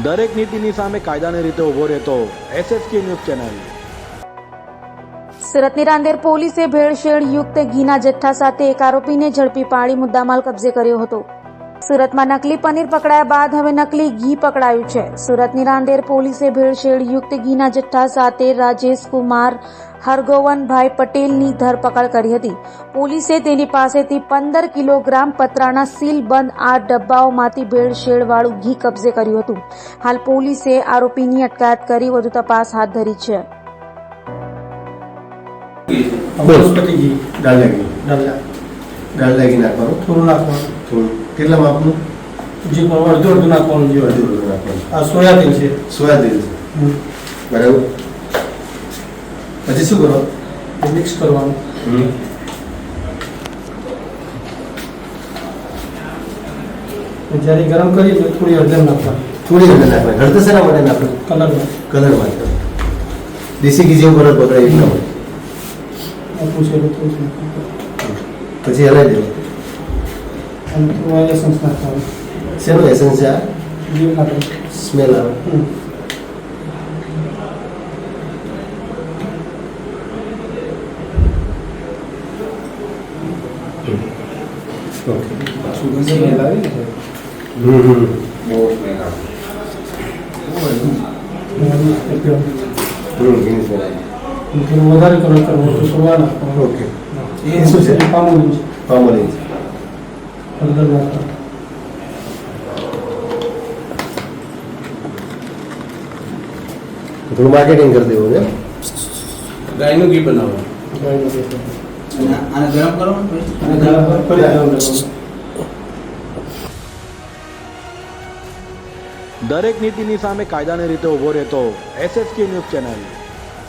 દરેક નીતિની સામે કાયદાની રીતે ઊભો રહેતો SSK ન્યૂઝ ચેનલ। સુરતની રાંદેર પોલીસે ભેળસેળ યુક્ત ઘીના જથ્થા સાથે એક આરોપીને ઝડપી પાડી મુદ્દામાલ કબજે કર્યો હતો। સુરતમાં નકલી પનીર પકડાયા બાદ હવે નકલી ઘી પકડાયું છે। સુરતની રાંદેર પોલીસે ભેળસેળ યુક્ત ઘીના જથ્થા સાથે રાજેશ કુમાર હરગોવનભાઈ પટેલની ધરપકડ કરી હતી। પોલીસે તેની પાસેથી 15 કિલોગ્રામ પતરાના સીલબંધ 8 ડબ્બાઓમાંથી ભેળસેળવાળું ઘી કબજે કર્યું હતું। હાલ પોલીસે આરોપીની અટકાયત કરી વધુ તપાસ હાથ ધરી છે। વનસ્પતિ ઘી ડાલડા ઘી નાખવાનું, થોડું નાખવાનું, કેટલા માપનું? જે અડધું નાખવાનું, જે અડધું નાખવાનું। આ સોયા તેલ છે, સોયા તેલ છે, બરાબર। પછી શું કરો? મિક્સ કરવાનું। જ્યારે ગરમ કરીએ તો થોડી હળદર નાખવાની, થોડી હળદર નાખવાની। હળદર શેના માટે નાખવાનું? કલર માટે। દેશી ઘી જેવું કલર પકડાય એટલા માટે। પછી હલાવી દેવું। એસન્સ નાખવાનું। શેનું એસન્સ છે? આ સ્મેલ આવે। વધારે કલર કરવો તો સોયા નાખવાનો। ઓકે, એ શું છે? પામોલીન છે। પામોલીન છે, હળદર નાખવાનું। થોડું માર્કેટિંગ કરી દેવું ને, ગાયનું ઘી બનાવવાનું। આને ગરમ કરવાનું, અને ગરમ કરવાનું। દરેક નીતિની સામે કાયદાની રીતે ઊભો રહેતો SSK ન્યૂઝ ચેનલ।